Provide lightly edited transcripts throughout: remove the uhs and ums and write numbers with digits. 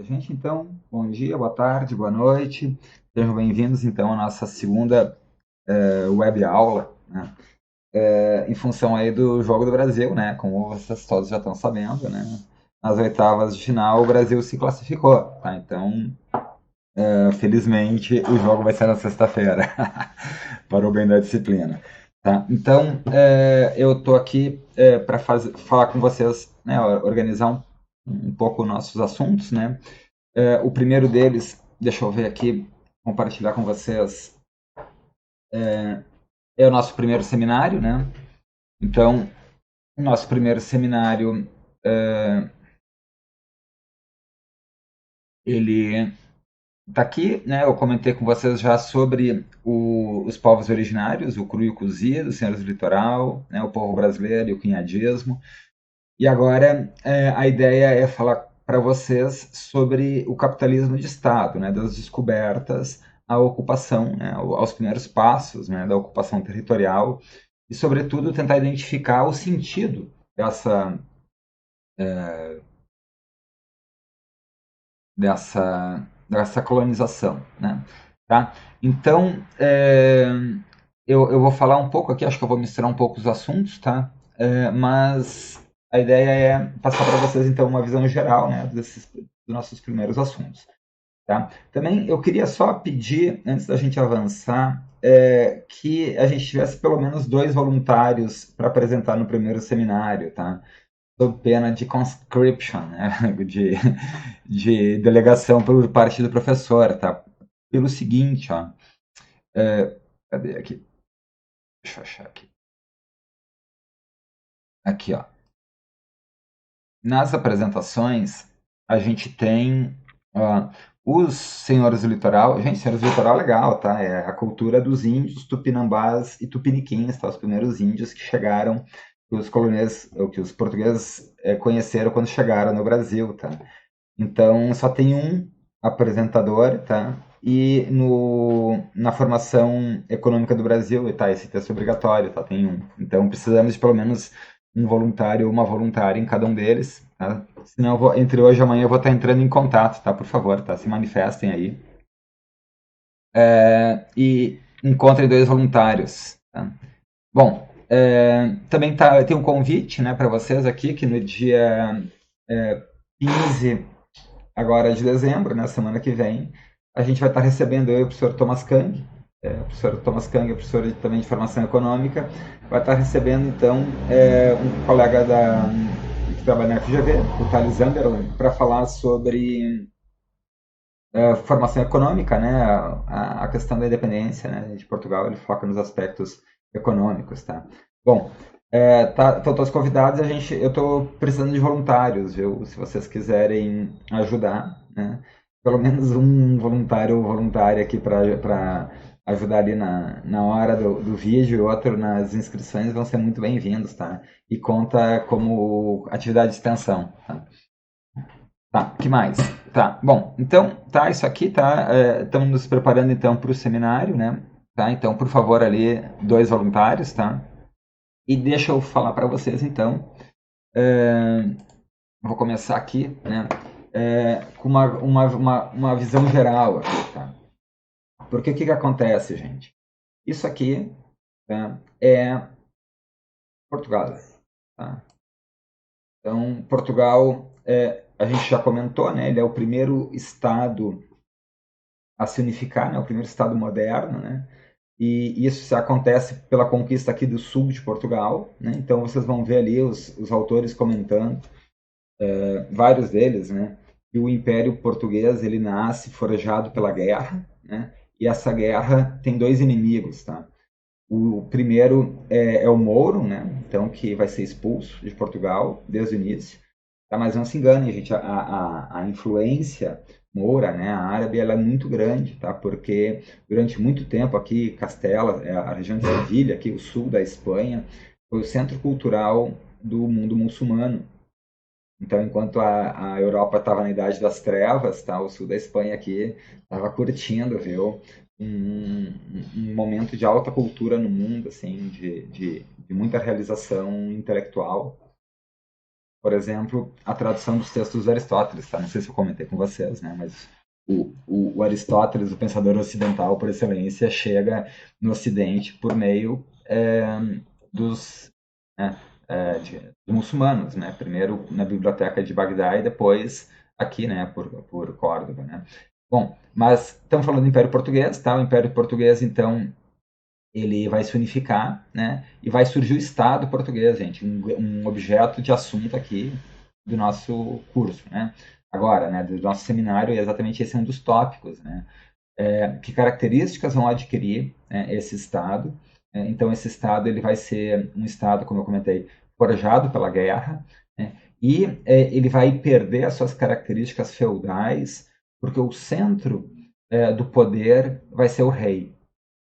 Gente, então, bom dia, boa tarde, boa noite. Sejam bem-vindos, então, à nossa segunda web aula, né? Em função aí do Jogo do Brasil, né? Como vocês todos já estão sabendo, né? Nas oitavas de final, o Brasil se classificou, tá? Então, felizmente, o jogo vai ser na sexta-feira, para o bem da disciplina. Tá? Então, eu estou aqui para falar com vocês, né? Organizar um pouco nossos assuntos, né? O primeiro deles, deixa eu ver aqui, compartilhar com vocês, é o nosso primeiro seminário, né? Então, o nosso primeiro seminário, ele está aqui, né? Eu comentei com vocês já sobre os povos originários, o cru e o cozido, os senhores do litoral, né? O povo brasileiro e o cunhadismo. E agora a ideia é falar para vocês sobre o capitalismo de Estado, né, das descobertas à ocupação, né, aos primeiros passos, né, da ocupação territorial e, sobretudo, tentar identificar o sentido dessa colonização. Né, tá? Então, eu vou falar um pouco aqui, acho que eu vou misturar um pouco os assuntos, tá? Mas a ideia é passar para vocês, então, uma visão geral, né, dos nossos primeiros assuntos. Tá? Também eu queria só pedir, antes da gente avançar, que a gente tivesse pelo menos dois voluntários para apresentar no primeiro seminário, tá? Sob pena de conscription, né? de delegação por parte do professor, tá? Pelo seguinte, ó, cadê aqui? Deixa eu achar aqui. Aqui, ó. Nas apresentações, a gente tem os senhores do litoral. Gente, senhores do litoral é legal, tá? É a cultura dos índios, tupinambás e tupiniquins, tá? Os primeiros índios que chegaram, que os coloniais, ou que os portugueses conheceram quando chegaram no Brasil, tá? Então, só tem um apresentador, tá? E na formação econômica do Brasil, tá? Esse texto é obrigatório, tá? Tem um. Então, precisamos de pelo menos um voluntário ou uma voluntária em cada um deles, tá? Senão, entre hoje e amanhã eu vou estar entrando em contato, tá? Por favor, tá? Se manifestem aí. E encontrem dois voluntários, tá? Bom, também tem um convite, né, para vocês aqui, que no dia 15 agora de dezembro, na semana que vem, a gente vai estar recebendo eu e o professor Thomas Kang. O professor Thomas Kang é professor também de formação econômica, vai estar recebendo então um colega que trabalha na FGV, o Thales Zamberlan, para falar sobre formação econômica, né, a questão da independência, né, de Portugal. Ele foca nos aspectos econômicos, tá? Bom, estão todos convidados. Eu estou precisando de voluntários, viu? Se vocês quiserem ajudar, né? Pelo menos um voluntário ou voluntária aqui para ajudar ali na hora do vídeo, e outro nas inscrições, vão ser muito bem-vindos, tá? E conta como atividade de extensão, tá? Tá, que mais? Tá, bom, então, tá, isso aqui, tá, estamos nos preparando, então, para o seminário, né, tá, então, por favor, ali, dois voluntários, tá, e deixa eu falar para vocês, então, é, vou começar aqui, né, com uma visão geral aqui, tá, porque o que que acontece, gente? Isso aqui, tá, é Portugal, tá, então, Portugal, a gente já comentou, né, ele é o primeiro estado a se unificar, né, o primeiro Estado moderno, né, e isso acontece pela conquista aqui do sul de Portugal, né, então vocês vão ver ali os autores comentando, vários deles, né, que o Império Português ele nasce forjado pela guerra, né, e essa guerra tem dois inimigos, tá? O primeiro é o Mouro, né, então que vai ser expulso de Portugal desde o início. Tá, mas não se engane, gente, a influência moura, né, a árabe, ela é muito grande, tá? Porque durante muito tempo aqui, Castela, a região de Sevilha, aqui o sul da Espanha, foi o centro cultural do mundo muçulmano. Então, enquanto a Europa estava na Idade das Trevas, tá, o sul da Espanha aqui estava curtindo, viu? Um momento de alta cultura no mundo, assim, de muita realização intelectual. por exemplo, a tradução dos textos de Aristóteles, tá? Não sei se eu comentei com vocês, né? Mas o Aristóteles, o pensador ocidental por excelência, chega no Ocidente por meio dos, né, dos muçulmanos, né? Primeiro na biblioteca de Bagdá e depois aqui, né? Por Córdoba, né? Bom, mas estamos falando do Império Português, tá? O Império Português, então, ele vai se unificar, né? E vai surgir o Estado português, gente, um objeto de assunto aqui do nosso curso, né? Agora, né, do nosso seminário, e exatamente esse é um dos tópicos, né? Que características vão adquirir, né, esse Estado? Então, esse Estado ele vai ser um Estado, como eu comentei, forjado pela guerra, né? E ele vai perder as suas características feudais, porque o centro do poder vai ser o rei,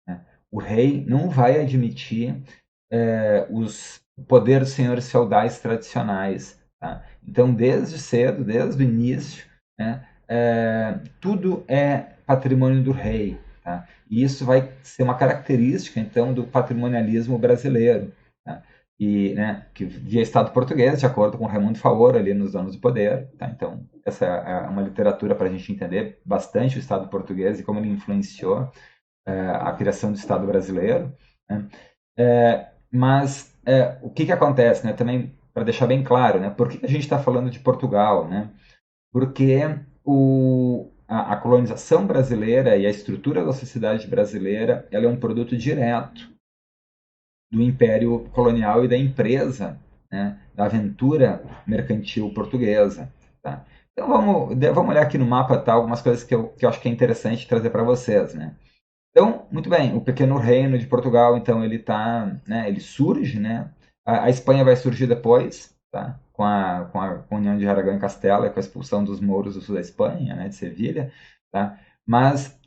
né? O rei não vai admitir os poder dos senhores feudais tradicionais. Tá? Então, desde cedo, desde o início, né, tudo é patrimônio do rei. Tá? E isso vai ser uma característica, então, do patrimonialismo brasileiro. Tá? E, né, que via Estado português, de acordo com Raimundo Faoro, ali nos Anos do Poder. Tá? Então, essa é uma literatura para a gente entender bastante o Estado português e como ele influenciou a criação do Estado brasileiro. Né? Mas o que acontece, né? Também para deixar bem claro, né? Por que a gente está falando de Portugal, né? Porque a colonização brasileira e a estrutura da sociedade brasileira ela é um produto direto do império colonial e da empresa, né? Da aventura mercantil portuguesa. Tá? Então vamos olhar aqui no mapa tá, algumas coisas que eu acho que é interessante trazer para vocês, né? Então, muito bem, o pequeno reino de Portugal, então ele tá, né, ele surge, né? A Espanha vai surgir depois, tá? Com a união de Aragão e Castela, com a expulsão dos mouros do sul da Espanha, né, de Sevilha, tá? Mas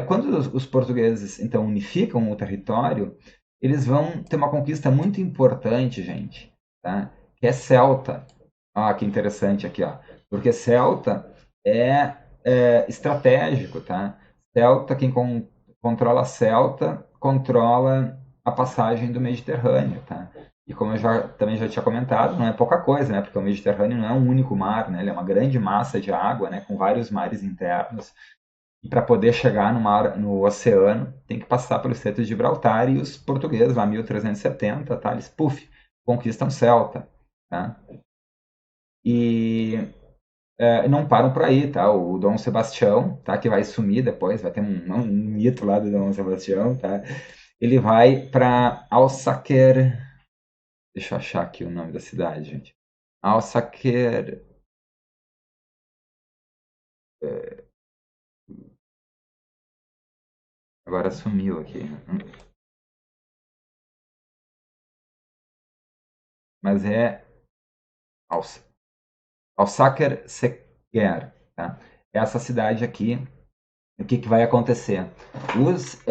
quando os portugueses então unificam o território, eles vão ter uma conquista muito importante, gente, tá? Que é Celta. Ah, que interessante aqui, ó. Porque Celta é estratégico, tá? Celta, quem controla Celta, controla a passagem do Mediterrâneo, tá? E como eu também já tinha comentado, não é pouca coisa, né? Porque o Mediterrâneo não é um único mar, né? Ele é uma grande massa de água, né? Com vários mares internos. E para poder chegar no oceano, tem que passar pelo Estreito de Gibraltar e os portugueses, lá em 1370, tá? Eles, puf, conquistam Celta, tá? E não param por aí, tá? O Dom Sebastião, tá? Que vai sumir depois, vai ter um mito lá do Dom Sebastião, tá? Ele vai para Alsacer. Deixa eu achar aqui o nome da cidade, gente. Alsacer. Agora sumiu aqui. Mas é Alsacer Sequer, tá? Essa cidade aqui, o que vai acontecer? Os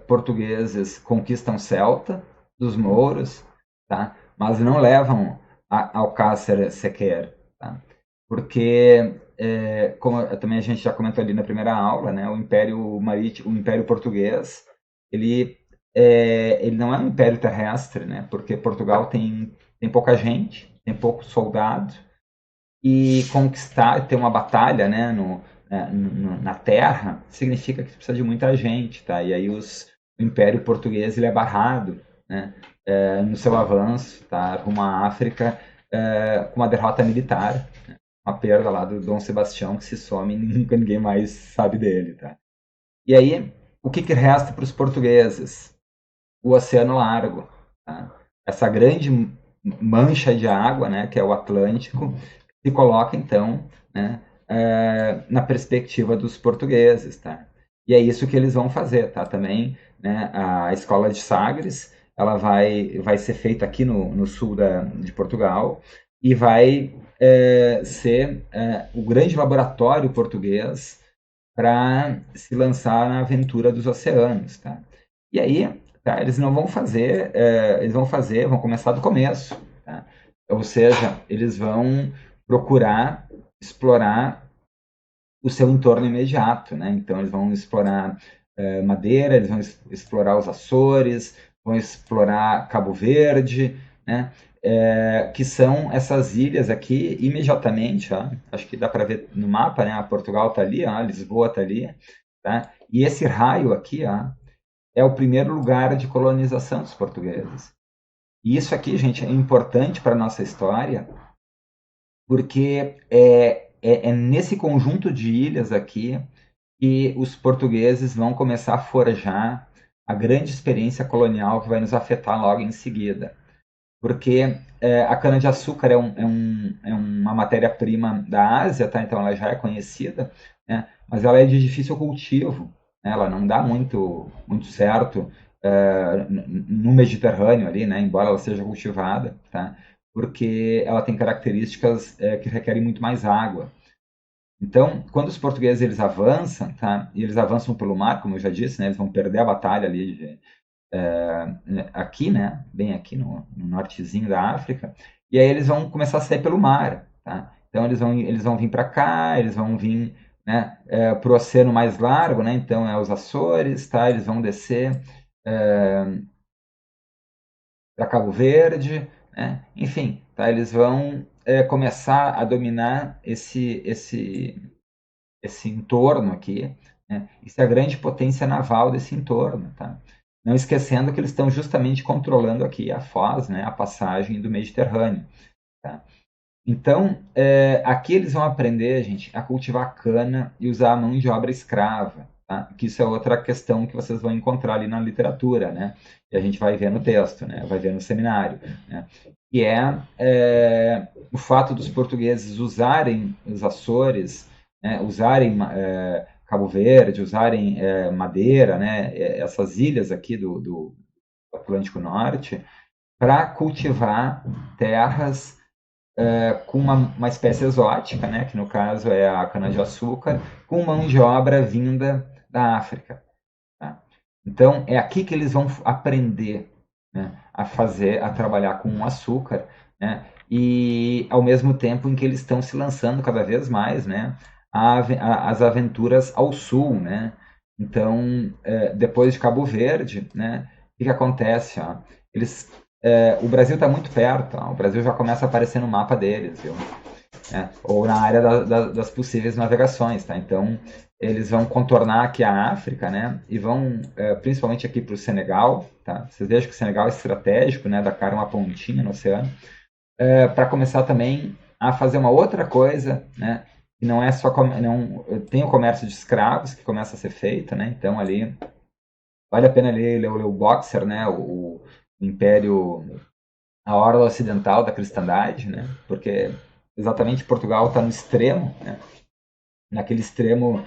portugueses conquistam Celta dos mouros, tá? Mas não levam Alcácer Sequer, tá? Porque, como também a gente já comentou ali na primeira aula, né, o Império Marítimo, o Império Português, ele não é um império terrestre, né? Porque Portugal tem pouca gente, tem pouco soldado, e conquistar, ter uma batalha, né, na terra, significa que precisa de muita gente, tá? E aí o Império Português ele é barrado, né, no seu avanço, tá, rumo à África, com uma derrota militar, né, uma perda lá do Dom Sebastião que se some e nunca ninguém mais sabe dele, tá? E aí, o que resta para os portugueses? O Oceano Largo, tá? Essa grande mancha de água, né, que é o Atlântico, se coloca então, né, na perspectiva dos portugueses, tá? E é isso que eles vão fazer, tá? Também, né, a escola de Sagres, ela vai ser feita aqui no sul de Portugal e vai ser o grande laboratório português para se lançar na aventura dos oceanos, tá? E aí, tá, eles não vão fazer, vão começar do começo, tá? Ou seja, eles vão procurar explorar o seu entorno imediato, né? Então eles vão explorar Madeira, eles vão explorar os Açores, vão explorar Cabo Verde, né? que são essas ilhas aqui imediatamente, ó, acho que dá para ver no mapa, né? Portugal está ali, ó, Lisboa está ali, tá? E esse raio aqui, ó, é o primeiro lugar de colonização dos portugueses. E isso aqui, gente, é importante para a nossa história, porque é nesse conjunto de ilhas aqui que os portugueses vão começar a forjar a grande experiência colonial que vai nos afetar logo em seguida. Porque a cana-de-açúcar é uma matéria-prima da Ásia, tá? Então ela já é conhecida, né? Mas ela é de difícil cultivo, né? Ela não dá muito certo no Mediterrâneo ali, né? Embora ela seja cultivada, tá? Porque ela tem características que requerem muito mais água. Então, quando os portugueses eles avançam, tá? E eles avançam pelo mar, como eu já disse, né? Eles vão perder a batalha ali aqui, né? Bem aqui no nortezinho da África. E aí eles vão começar a sair pelo mar, tá? Então eles vão vir para cá, eles vão vir, né? Para o oceano mais largo, né? Então é os Açores, tá? Eles vão descer para Cabo Verde, né? Enfim, tá? Eles vão começar a dominar esse entorno aqui, né? Isso é a grande potência naval desse entorno, tá? Não esquecendo que eles estão justamente controlando aqui a foz, né? A passagem do Mediterrâneo, tá? Então, aqui eles vão aprender, gente, a cultivar cana e usar a mão de obra escrava, tá? Que isso é outra questão que vocês vão encontrar ali na literatura, né? E a gente vai ver no texto, né? Vai ver no seminário, né? Que o fato dos portugueses usarem os Açores, né? Usarem Cabo Verde, usarem Madeira, né? Essas ilhas aqui do Atlântico Norte, para cultivar terras com uma espécie exótica, né, que no caso é a cana-de-açúcar, com mão de obra vinda da África. Tá? Então, é aqui que eles vão aprender, né, a trabalhar com o açúcar, né, e ao mesmo tempo em que eles estão se lançando cada vez mais, né, as aventuras ao sul, né. Então, depois de Cabo Verde, né, o que acontece? Ó? O Brasil está muito perto, ó, o Brasil já começa a aparecer no mapa deles, viu? Ou na área das possíveis navegações, tá? Então, eles vão contornar aqui a África, né? E vão, principalmente aqui para o Senegal, tá? Vocês vejam que o Senegal é estratégico, né? Dakar é uma pontinha no oceano, para começar também a fazer uma outra coisa, né? Que não é só não tem o comércio de escravos que começa a ser feito, né? Então ali vale a pena ler o Boxer, né? O Império, a orla ocidental da cristandade, né? Porque exatamente Portugal está no extremo, né? Naquele extremo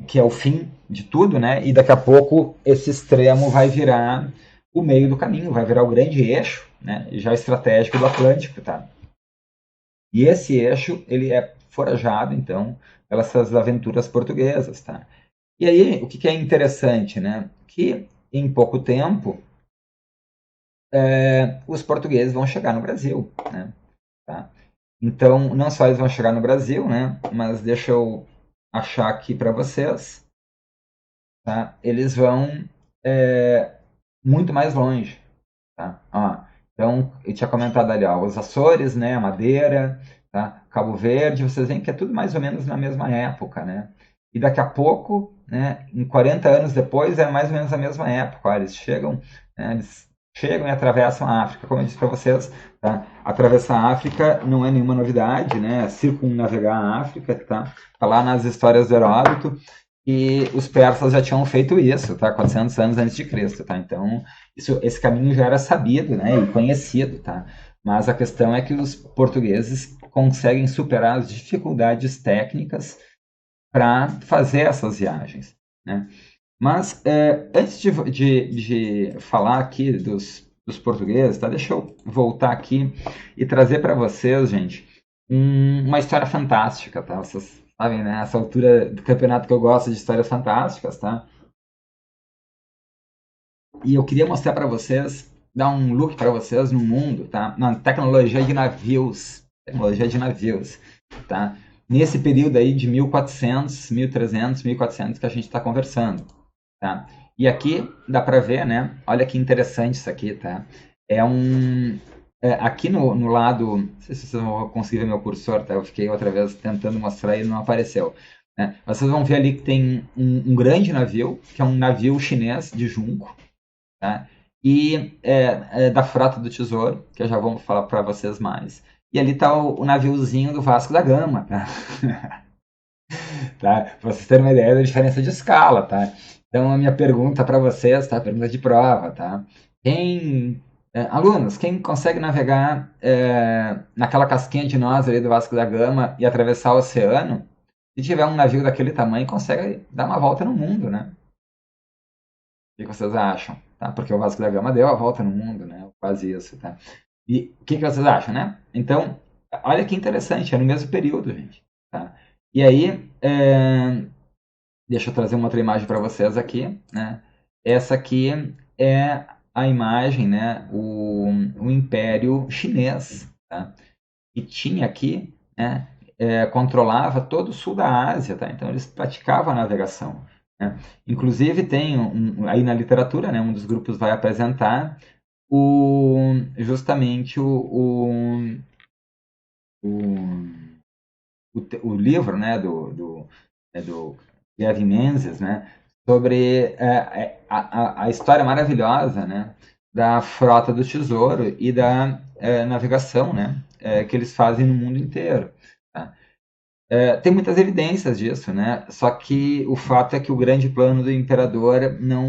que é o fim de tudo, né? E daqui a pouco esse extremo vai virar o meio do caminho, vai virar o grande eixo, né? Já estratégico do Atlântico, tá? E esse eixo ele é forjado, então, pelas aventuras portuguesas, tá? E aí o que é interessante, né? Que em pouco tempo os portugueses vão chegar no Brasil, né? Tá? Então, não só eles vão chegar no Brasil, né? Mas deixa eu achar aqui para vocês, tá? Eles vão muito mais longe, tá? Ó, então, eu tinha comentado ali, ó, os Açores, né? A Madeira, tá? Cabo Verde, vocês veem que é tudo mais ou menos na mesma época, né? E daqui a pouco, né? Em 40 anos depois, é mais ou menos a mesma época. Ó, eles chegam, né, eles chegam e atravessam a África, como eu disse para vocês, tá? Atravessar a África não é nenhuma novidade, né? Circunnavegar a África, tá? Tá lá nas histórias do Heródoto, e os persas já tinham feito isso, tá? 400 anos antes de Cristo, tá? Então, esse caminho já era sabido, né? E conhecido, tá? Mas a questão é que os portugueses conseguem superar as dificuldades técnicas para fazer essas viagens, né? Mas antes de falar aqui dos portugueses, tá? Deixa eu voltar aqui e trazer para vocês, gente, uma história fantástica, tá? Vocês sabem, né? Essa altura do campeonato que eu gosto de histórias fantásticas, tá? E eu queria mostrar para vocês, dar um look para vocês no mundo, tá? Na tecnologia de navios, tá? Nesse período aí de 1400, 1300, 1400 que a gente está conversando, tá? E aqui dá para ver, né? Olha que interessante isso aqui, tá? É aqui no lado, não sei se vocês vão conseguir ver meu cursor, tá? Eu fiquei outra vez tentando mostrar e não apareceu. Né? Vocês vão ver ali que tem um grande navio, que é um navio chinês de junco, tá? E da frota do Tesouro, que eu já vou falar para vocês mais. E ali está o naviozinho do Vasco da Gama, tá? Tá? Para vocês terem uma ideia da diferença de escala, tá? Então a minha pergunta para vocês, tá? Pergunta de prova, tá? Alunos, quem consegue navegar naquela casquinha de nós ali do Vasco da Gama e atravessar o oceano, se tiver um navio daquele tamanho, consegue dar uma volta no mundo, né? O que vocês acham? Tá? Porque o Vasco da Gama deu a volta no mundo, né? Quase isso, tá? E o que vocês acham, né? Então, olha que interessante, é no mesmo período, gente. Tá? E aí, deixa eu trazer uma outra imagem para vocês aqui, né? Essa aqui é a imagem, né? O Império Chinês, tá? E tinha aqui, né? Controlava todo o sul da Ásia, tá? Então eles praticavam a navegação, né? Inclusive tem aí na literatura, né? Um dos grupos vai apresentar justamente o, o livro, né, do Gavin Menzies, né, sobre a história maravilhosa, né, da frota do Tesouro e da navegação, né, que eles fazem no mundo inteiro. Tá? Tem muitas evidências disso, né, só que o fato é que o grande plano do imperador não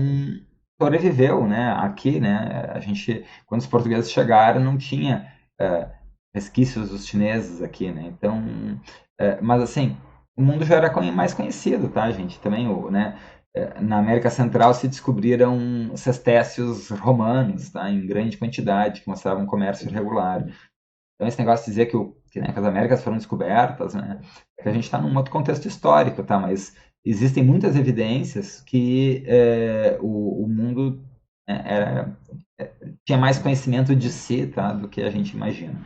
sobreviveu, né, aqui, né, a gente, quando os portugueses chegaram, não tinha resquícios dos chineses aqui, né? Então, mas assim, o mundo já era mais conhecido, tá, gente? Também, né? Na América Central se descobriram cestécios romanos, tá? Em grande quantidade, que mostravam um comércio irregular. Então, esse negócio de dizer né, que as Américas foram descobertas, né? É que a gente está num outro contexto histórico, tá? Mas existem muitas evidências que o mundo tinha mais conhecimento de si, tá? Do que a gente imagina.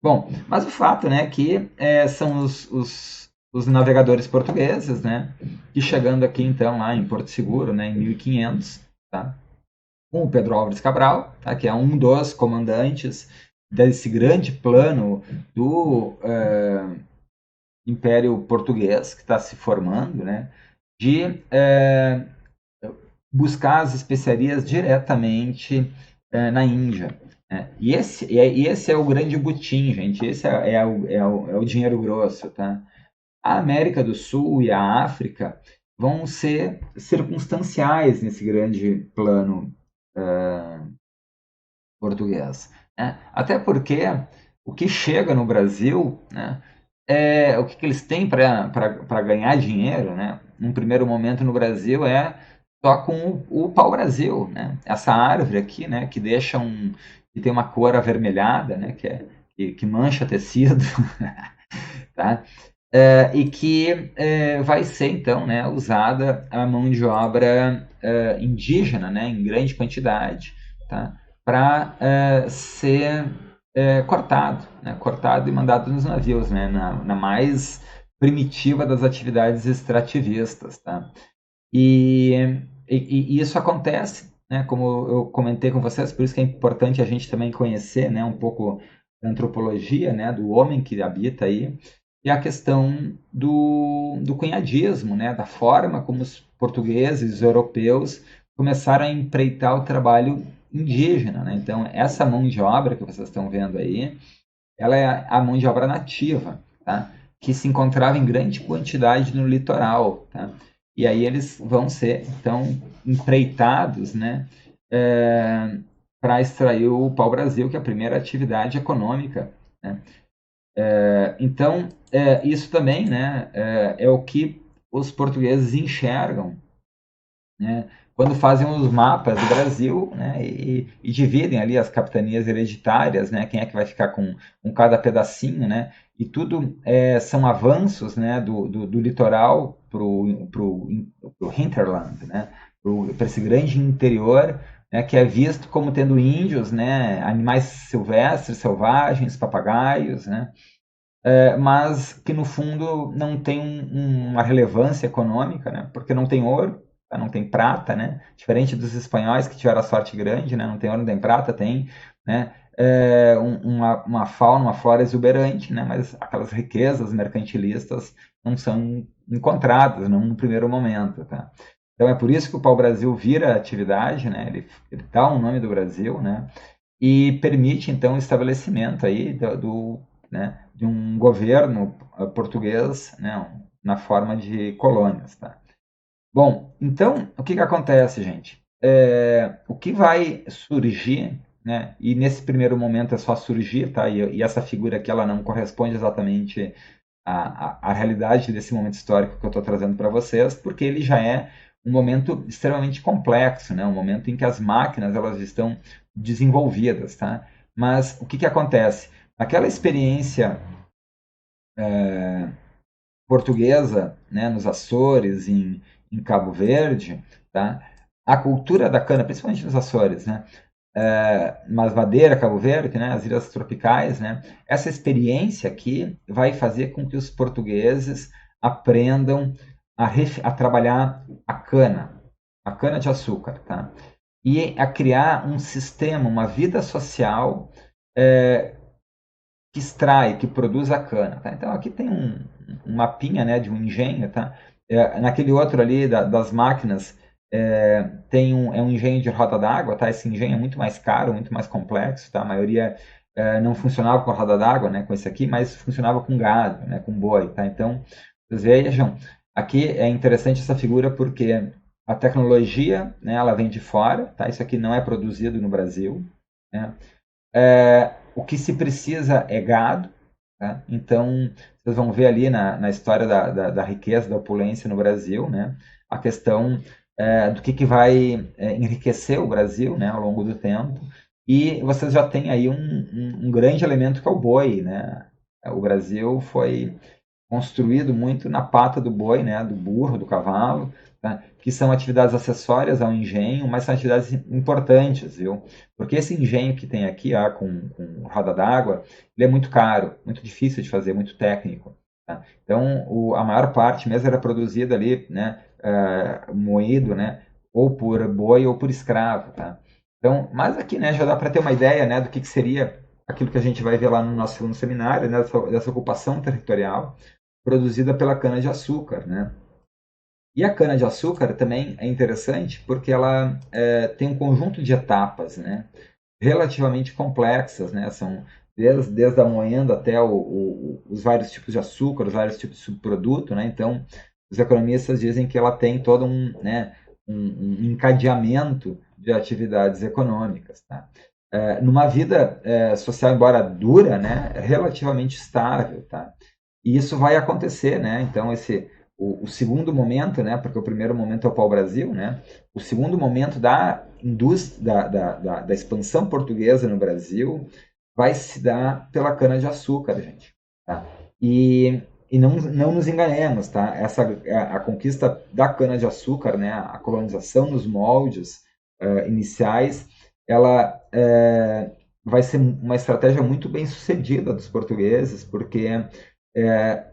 Bom, mas o fato, né, que são os navegadores portugueses, né, que chegando aqui então lá em Porto Seguro, né, em 1500, tá, com o Pedro Álvares Cabral, tá, que é um dos comandantes desse grande plano do Império Português que está se formando, né, de buscar as especiarias diretamente na Índia. E esse é o grande butim, gente. Esse é o dinheiro grosso. Tá? A América do Sul e a África vão ser circunstanciais nesse grande plano português. Né? Até porque o que chega no Brasil, né, o que eles têm para ganhar dinheiro, né, num primeiro momento no Brasil só com o pau-brasil, né? Essa árvore aqui, né, que tem uma cor avermelhada, né, que mancha tecido, tá? E que vai ser então, né, usada a mão de obra indígena, né, em grande quantidade, tá? Para ser cortado, né, cortado e mandado nos navios, né, na mais primitiva das atividades extrativistas, tá? E isso acontece, né, como eu comentei com vocês, por isso que é importante a gente também conhecer, né, um pouco da antropologia, né, do homem que habita aí, e a questão do cunhadismo, né, da forma como os portugueses, os europeus, começaram a empreitar o trabalho indígena. Né? Então, essa mão de obra que vocês estão vendo aí, ela é a mão de obra nativa, tá? Que se encontrava em grande quantidade no litoral. Tá? E aí eles vão ser, então, empreitados, né, para extrair o pau-brasil, que é a primeira atividade econômica. Né? Então, isso também, né, é o que os portugueses enxergam, né, quando fazem os mapas do Brasil, né, e dividem ali as capitanias hereditárias, né, quem é que vai ficar com cada pedacinho, né, e tudo são avanços, né, do litoral para o hinterland, né, para esse grande interior, né, que é visto como tendo índios, né, animais silvestres, selvagens, papagaios, né, mas que no fundo não tem uma relevância econômica, né? Porque não tem ouro, tá? Não tem prata, né? Diferente dos espanhóis que tiveram a sorte grande, né? Não tem ouro, não tem prata, tem, né? uma fauna, uma flora exuberante, né? Mas aquelas riquezas mercantilistas não são encontradas, não no primeiro momento, tá? Então é por isso que o pau-brasil vira atividade, né? Ele dá um nome do Brasil, né? E permite então o estabelecimento aí né, de um governo português, né, na forma de colônias, tá? Bom, então o que que acontece, gente? O que vai surgir, né? E nesse primeiro momento é só surgir, tá? E essa figura aqui ela não corresponde exatamente à realidade desse momento histórico que eu estou trazendo para vocês, porque ele já é um momento extremamente complexo, né? Um momento em que as máquinas elas estão desenvolvidas, tá? Mas o que que acontece? Aquela experiência portuguesa, né, nos Açores, em Cabo Verde, tá? A cultura da cana, principalmente nos Açores, né? Mas Madeira, Cabo Verde, né, as ilhas tropicais, né, essa experiência aqui vai fazer com que os portugueses aprendam a trabalhar a cana de açúcar, tá? E a criar um sistema, uma vida social é, que extrai, que produz a cana, tá? Então aqui tem um mapinha, né, de um engenho, tá? Naquele outro ali das máquinas é um engenho de roda d'água, tá? Esse engenho é muito mais caro, muito mais complexo, tá? A maioria não funcionava com a roda d'água, né, com esse aqui, mas funcionava com gado, né, com boi, tá? Então, vocês vejam, aqui é interessante essa figura porque a tecnologia, né, ela vem de fora, tá? Isso aqui não é produzido no Brasil, né? O que se precisa é gado, tá? Então, vocês vão ver ali na história da riqueza, da opulência no Brasil, né? A questão do que vai enriquecer o Brasil, né, ao longo do tempo. E vocês já têm aí um grande elemento que é o boi, né? O Brasil foi construído muito na pata do boi, né, do burro, do cavalo, tá? Que são atividades acessórias ao engenho, mas são atividades importantes, viu? Porque esse engenho que tem aqui, com roda d'água, ele é muito caro, muito difícil de fazer, muito técnico. Tá? Então, a maior parte mesmo era produzida ali, né, moído, né, ou por boi ou por escravo, tá? Então, mas aqui, né, já dá para ter uma ideia, né, do que seria aquilo que a gente vai ver lá no nosso segundo seminário, né, dessa ocupação territorial produzida pela cana-de-açúcar, né? E a cana-de-açúcar também é interessante porque ela tem um conjunto de etapas, né? Relativamente complexas, né? São desde a moenda até os vários tipos de açúcar, os vários tipos de subproduto, né? Então, os economistas dizem que ela tem todo um encadeamento de atividades econômicas, tá? Numa vida social, embora dura, né? Relativamente estável, tá? E isso vai acontecer, né? Então, o segundo momento, né? Porque o primeiro momento é o pau-brasil, né? O segundo momento da indústria, da expansão portuguesa no Brasil vai se dar pela cana-de-açúcar, gente. Tá? E não nos enganemos, tá? A conquista da cana-de-açúcar, né? A colonização nos moldes iniciais, ela vai ser uma estratégia muito bem sucedida dos portugueses, porque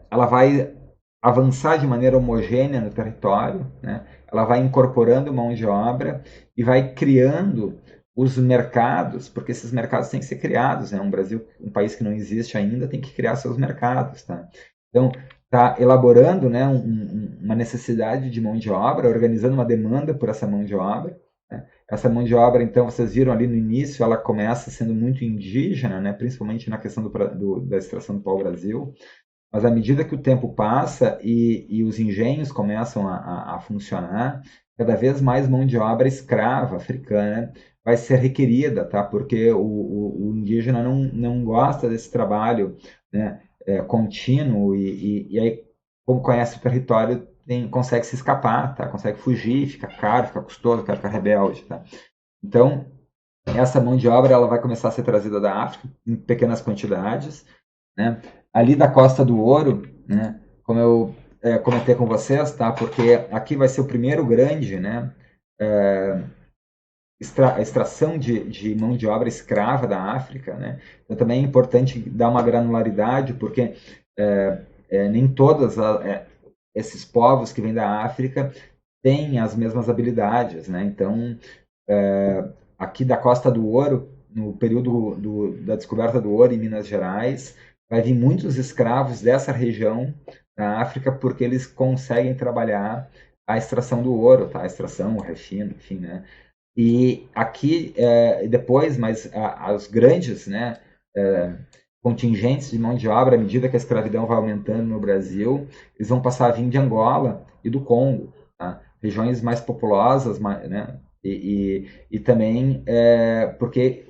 ela vai avançar de maneira homogênea no território, né? Ela vai incorporando mão de obra e vai criando os mercados, porque esses mercados têm que ser criados, né? Um Brasil, um país que não existe ainda, tem que criar seus mercados, tá? Então, está elaborando, né, uma necessidade de mão de obra, organizando uma demanda por essa mão de obra, né? Essa mão de obra, então, vocês viram ali no início, ela começa sendo muito indígena, né? Principalmente na questão da extração do pau-brasil, mas à medida que o tempo passa e os engenhos começam a funcionar, cada vez mais mão de obra escrava africana vai ser requerida, tá? Porque o indígena não gosta desse trabalho, né, contínuo e aí, como conhece o território, consegue se escapar, tá? Consegue fugir, fica caro, fica custoso, fica rebelde, tá? Então, essa mão de obra ela vai começar a ser trazida da África em pequenas quantidades, né? Ali da Costa do Ouro, né? Como eu comentei com vocês, tá? Porque aqui vai ser o primeiro grande, né? Extração de mão de obra escrava da África, né? Então também é importante dar uma granularidade, porque nem todos esses povos que vêm da África têm as mesmas habilidades, né? Então aqui da Costa do Ouro, no período da descoberta do ouro em Minas Gerais, vai vir muitos escravos dessa região da África porque eles conseguem trabalhar a extração do ouro, tá? A extração, o refino, enfim, né? E aqui, depois, mas os grandes, né, contingentes de mão de obra, à medida que a escravidão vai aumentando no Brasil, eles vão passar a vir de Angola e do Congo, tá? Regiões mais populosas, né? E também porque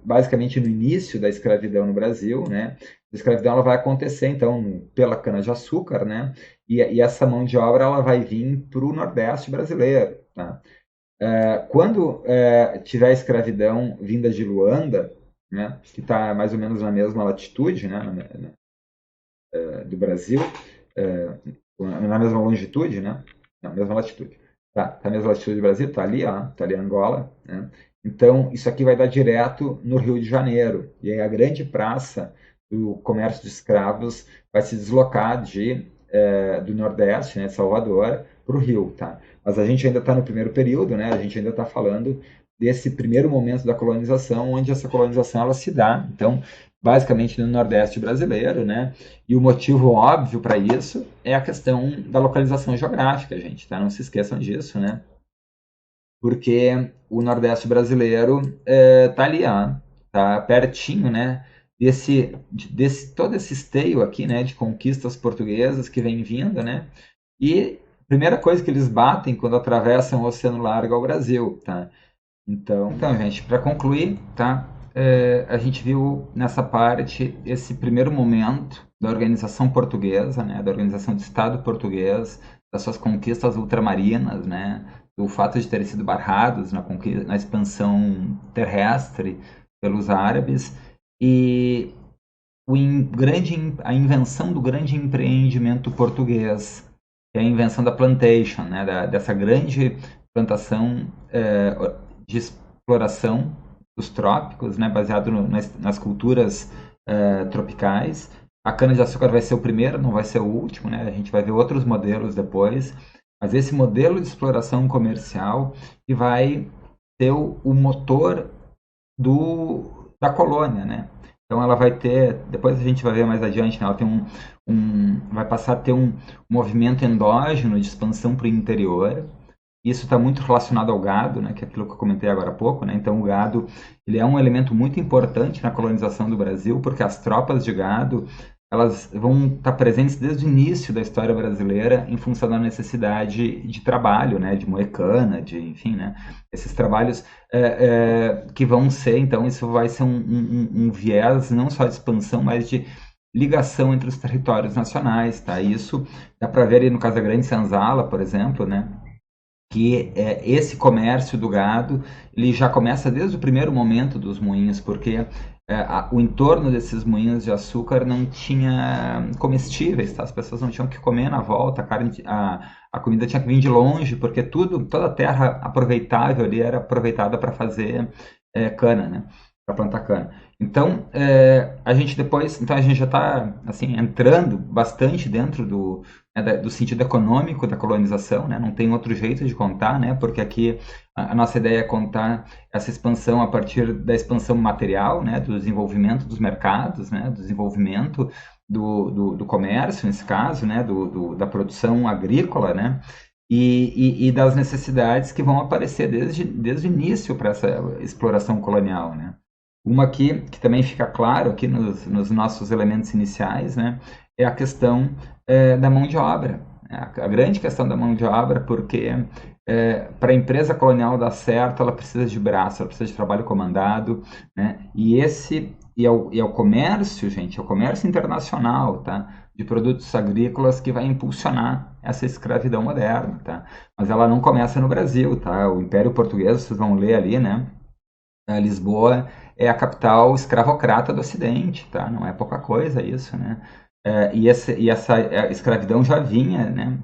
basicamente no início da escravidão no Brasil, né, a escravidão ela vai acontecer então pela cana-de-açúcar, né, e essa mão de obra ela vai vir para o Nordeste brasileiro, tá? Quando tiver escravidão vinda de Luanda, né, que está mais ou menos na mesma latitude, né, do Brasil, na mesma longitude, né, na mesma latitude. Tá na mesma latitude do Brasil, tá ali, ó, tá ali Angola, né? Então, isso aqui vai dar direto no Rio de Janeiro. E aí a grande praça do comércio de escravos vai se deslocar do Nordeste, né, de Salvador, para o Rio, tá? Mas a gente ainda está no primeiro período, né? A gente ainda está falando desse primeiro momento da colonização, onde essa colonização ela se dá, então, basicamente no Nordeste brasileiro, né? E o motivo óbvio para isso é a questão da localização geográfica, gente, tá? Não se esqueçam disso, né? Porque o Nordeste brasileiro tá ali, ó, tá pertinho, né? Desse todo esse esteio aqui, né? De conquistas portuguesas que vem vindo, né? E a primeira coisa que eles batem quando atravessam o Oceano Largo é o Brasil, tá? Então, gente, para concluir, tá? A gente viu nessa parte esse primeiro momento da organização portuguesa, né? Da organização do Estado português, das suas conquistas ultramarinas, né? Do fato de terem sido barrados na expansão terrestre pelos árabes e a invenção do grande empreendimento português, que é a invenção da plantation, né, dessa grande plantação de exploração dos trópicos, né, baseado nas culturas tropicais. A cana-de-açúcar vai ser o primeiro, não vai ser o último, né? A gente vai ver outros modelos depois, mas esse modelo de exploração comercial que vai ser o motor da colônia, né? Então ela vai ter, depois a gente vai ver mais adiante, né? Ela tem vai passar a ter um movimento endógeno de expansão para o interior. Isso está muito relacionado ao gado, né? Que é aquilo que eu comentei agora há pouco, né? Então o gado ele é um elemento muito importante na colonização do Brasil, porque as tropas de gado elas vão estar presentes desde o início da história brasileira em função da necessidade de trabalho, né, de moer cana, enfim, né, esses trabalhos que vão ser, então, isso vai ser um viés não só de expansão, mas de ligação entre os territórios nacionais, tá? Isso dá para ver aí no caso da Grande Senzala, por exemplo, né, que esse comércio do gado ele já começa desde o primeiro momento dos moinhos, porque o entorno desses moinhos de açúcar não tinha comestíveis, tá? As pessoas não tinham o que comer na volta, a comida tinha que vir de longe, porque toda a terra aproveitável ali era aproveitada para fazer cana, né? Para plantar cana. Então, a gente já está assim, entrando bastante dentro do sentido econômico da colonização, né? Não tem outro jeito de contar, né? Porque aqui a nossa ideia é contar essa expansão a partir da expansão material, né? Do desenvolvimento dos mercados, né? Do desenvolvimento do comércio, nesse caso, né? Da produção agrícola, né? E das necessidades que vão aparecer desde o início para essa exploração colonial, né? Uma aqui, que também fica claro aqui nos nossos elementos iniciais, né, é a questão da mão de obra. A grande questão da mão de obra, porque para a empresa colonial dar certo, ela precisa de braço, ela precisa de trabalho comandado, né, e é o comércio, gente, é o comércio internacional, tá, de produtos agrícolas que vai impulsionar essa escravidão moderna, tá, mas ela não começa no Brasil, tá, o Império Português, vocês vão ler ali, né, Lisboa é a capital escravocrata do Ocidente, tá? Não é pouca coisa isso, né? Essa escravidão já vinha, né?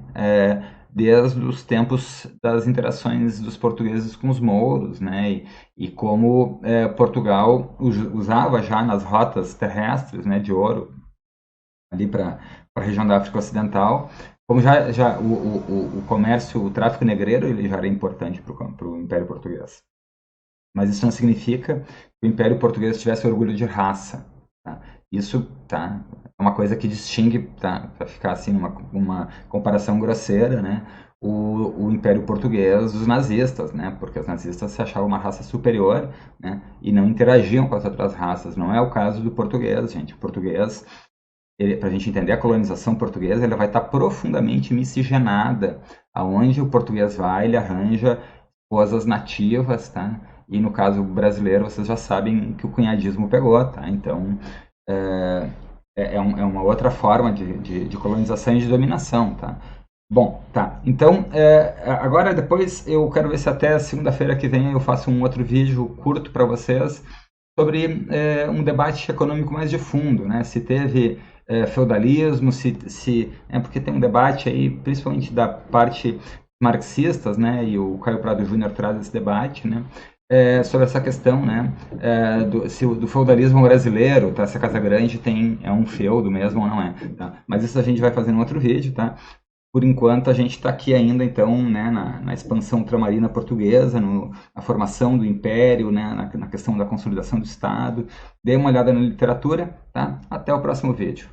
Desde os tempos das interações dos portugueses com os mouros, né? E como Portugal usava já nas rotas terrestres, né, de ouro ali para a região da África Ocidental, como já o comércio, o tráfico negreiro, ele já era importante para o Império Português. mas isso não significa que o Império Português tivesse orgulho de raça. Tá? Isso tá, é uma coisa que distingue, tá, para ficar assim uma comparação grosseira, né, o Império Português dos nazistas, né, porque os nazistas se achavam uma raça superior, né, e não interagiam com as outras raças. Não é o caso do português, gente. O português, para a gente entender a colonização portuguesa, ele vai estar profundamente miscigenada. Aonde o português vai, ele arranja esposas nativas, tá? E no caso brasileiro, vocês já sabem que o cunhadismo pegou, tá? Então, é, é uma outra forma de colonização e de dominação, tá? Bom, tá. Então, agora depois eu quero ver se até segunda-feira que vem eu faço um outro vídeo curto para vocês sobre um debate econômico mais de fundo, né? Se teve feudalismo, porque tem um debate aí, principalmente da parte marxistas, né? E o Caio Prado Júnior traz esse debate, né? Sobre essa questão, né? Do feudalismo brasileiro, tá? Se a Casa Grande é um feudo mesmo ou não é, tá? Mas isso a gente vai fazer em outro vídeo, tá? Por enquanto, a gente está aqui ainda, então, né, na expansão ultramarina portuguesa, na formação do império, né, na questão da consolidação do Estado. Dê uma olhada na literatura, tá? Até o próximo vídeo.